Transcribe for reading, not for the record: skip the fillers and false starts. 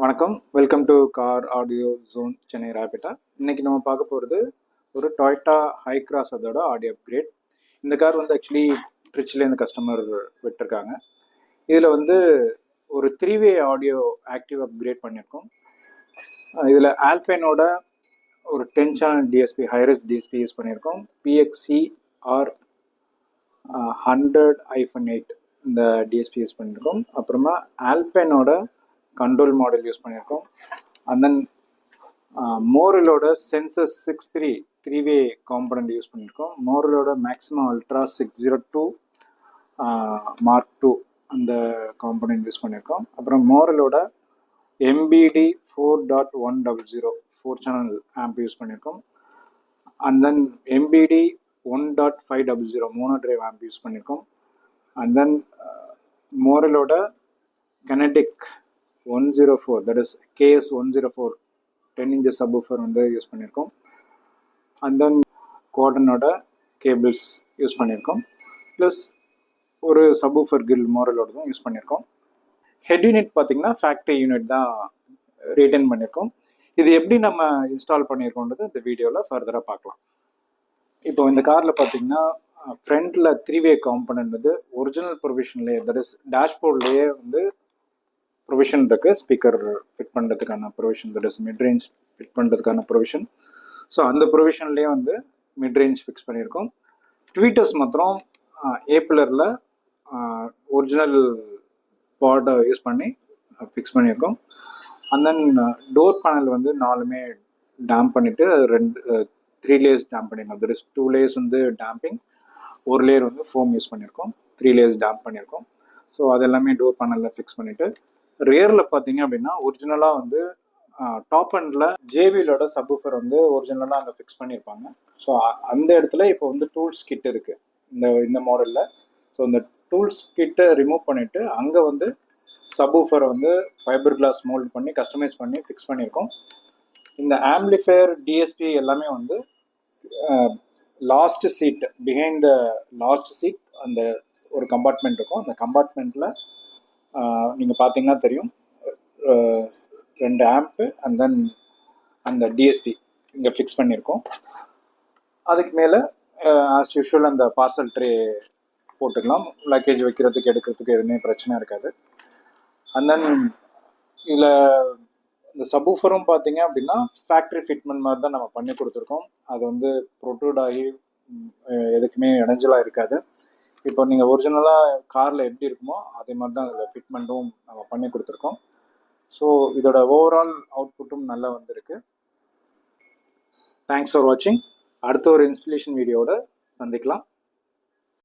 வணக்கம், welcome to car audio zone Chennai ராபிட்டா. இன்னைக்கு நம்ம பார்க்க போகிறது ஒரு டொயோட்டா ஹை கிராஸ் அதோட ஆடியோ அப்கிரேட். இந்த கார் வந்து ஆக்சுவலி ட்ரிச்சில் இந்த கஸ்டமர் விட்டுருக்காங்க. இதில் வந்து ஒரு 3-வே ஆடியோ ஆக்டிவ் அப்கிரேட் பண்ணியிருக்கோம். இதில் ஆல்பைனோட ஒரு 10 channel DSP hi res DSP use பண்ணியிருக்கோம். PXC R 100-8 இந்த டிஎஸ்பி யூஸ் பண்ணியிருக்கோம். அப்புறமா ஆல்பைனோட கண்ட்ரோல் மாடல் யூஸ் பண்ணியிருக்கோம். அண்ட் தென் மோரலோட சென்சஸ் 6.3 3-வே காம்பனண்ட் யூஸ் பண்ணியிருக்கோம். மோரலோட மேக்ஸிமம் அல்ட்ரா 602 Mark 2 அந்த காம்பனண்ட் யூஸ் பண்ணியிருக்கோம். அப்புறம் மோரலோட MBD 4.100 4 சேனல் ஆம்ப் யூஸ் பண்ணியிருக்கோம். And then MBD 1.500 mono drive amp use பண்ணியிருக்கோம். அண்ட் தென் மோரலோட Kinetic 104 that is KS 104 10 inches subwoofer வந்து யூஸ் பண்ணியிருக்கோம். அண்ட் தென் குவார்டனோட கேபிள்ஸ் யூஸ் பண்ணியிருக்கோம். ப்ளஸ் ஒரு சப்வூஃபர் கில் மோரலோட தான் யூஸ் பண்ணியிருக்கோம். ஹெட் யூனிட் பார்த்தீங்கன்னா ஃபேக்ட்ரி யூனிட் தான் ரீட்டைன் பண்ணியிருக்கோம். இது எப்படி நம்ம இன்ஸ்டால் பண்ணியிருக்கோன்றது இந்த வீடியோவில் ஃபர்தராக பார்க்கலாம். இப்போ இந்த காரில் பார்த்தீங்கன்னா ஃப்ரண்ட்டில் 3-வே காம்பனண்ட் வந்து ஒரிஜினல் ப்ரொவிஷன்லேயே தட் இஸ் டேஷ்போர்ட்லேயே வந்து ப்ரொவிஷன் இருக்குது. ஸ்பீக்கர் ஃபிட் பண்ணுறதுக்கான provision, that is mid range fit பண்ணுறதுக்கான ப்ரொவிஷன். ஸோ அந்த ப்ரொவிஷன்லேயே வந்து மிட் ரேஞ்ச் ஃபிக்ஸ் பண்ணியிருக்கோம். ட்வீட்டர்ஸ் மாத்திரம் ஏப்பிலரில் ஒரிஜினல் பாட்டை யூஸ் பண்ணி ஃபிக்ஸ் பண்ணியிருக்கோம். அண்ட் தென் டோர் பேனல் வந்து 4மே டேம்ப் பண்ணிவிட்டு 3 லேயர்ஸ் டேம்ப் பண்ணியிருக்கோம். தட் இஸ் 2 லேயர்ஸ் வந்து டேம்பிங், ஒரு லேயர் வந்து ஃபோம் யூஸ் பண்ணியிருக்கோம். 3 லேயர்ஸ் டேம்ப் பண்ணியிருக்கோம். ஸோ அதெல்லாமே டோர் பேனலில் ஃபிக்ஸ் பண்ணிவிட்டு ரியரில் பார்த்தீங்க அப்படின்னா ஒரிஜினலாக வந்து டாப் அண்டில் ஜேபிலோட சப்வூஃபர் வந்து ஒரிஜினலாக அங்கே ஃபிக்ஸ் பண்ணியிருப்பாங்க. ஸோ அந்த இடத்துல இப்போ வந்து டூல்ஸ் கிட் இருக்குது இந்த மாடலில். ஸோ இந்த டூல்ஸ் கிட்டை ரிமூவ் பண்ணிவிட்டு அங்கே வந்து சப்வூஃபரை வந்து ஃபைபர் கிளாஸ் மோல்ட் பண்ணி கஸ்டமைஸ் பண்ணி ஃபிக்ஸ் பண்ணியிருக்கோம். இந்த ஆம்பிளிஃபையர் டிஎஸ்பி எல்லாமே வந்து last seat, behind the last seat அந்த ஒரு கம்பார்ட்மெண்ட் இருக்கும். அந்த கம்பார்ட்மெண்ட்டில் நீங்கள் பார்த்தீங்கன்னா தெரியும் 2 ஆம்ப்பு அண்ட் தென் அந்த டிஎஸ்பி இங்கே ஃபிக்ஸ் பண்ணியிருக்கோம். அதுக்கு மேலே ஆஸ் யூஷுவல் அந்த பார்சல் ட்ரே போட்டுக்கலாம். லக்கேஜ் வைக்கிறதுக்கு எடுக்கிறதுக்கு எதுவுமே பிரச்சனை இருக்காது. அண்ட் தென் இதில் இந்த சப்வூஃபரும் பார்த்தீங்க அப்படின்னா ஃபேக்ட்ரி ஃபிட்மெண்ட் மாதிரி தான் நம்ம பண்ணி கொடுத்துருக்கோம். அது வந்து ப்ரொட்ரூட் ஆகி எதுக்குமே இடைஞ்சலாக இருக்காது. இப்போ நீங்கள் ஒரிஜினலாக காரில் எப்படி இருக்குமோ அதே மாதிரி தான் அதில் ஃபிட்மெண்ட்டும் நம்ம பண்ணி கொடுத்துருக்கோம். ஸோ இதோட ஓவரால் அவுட்புட்டும் நல்லா வந்திருக்கு. தேங்க்ஸ் ஃபார் வாட்சிங். அடுத்த ஒரு இன்ஸ்டலேஷன் வீடியோவோட சந்திக்கலாம்.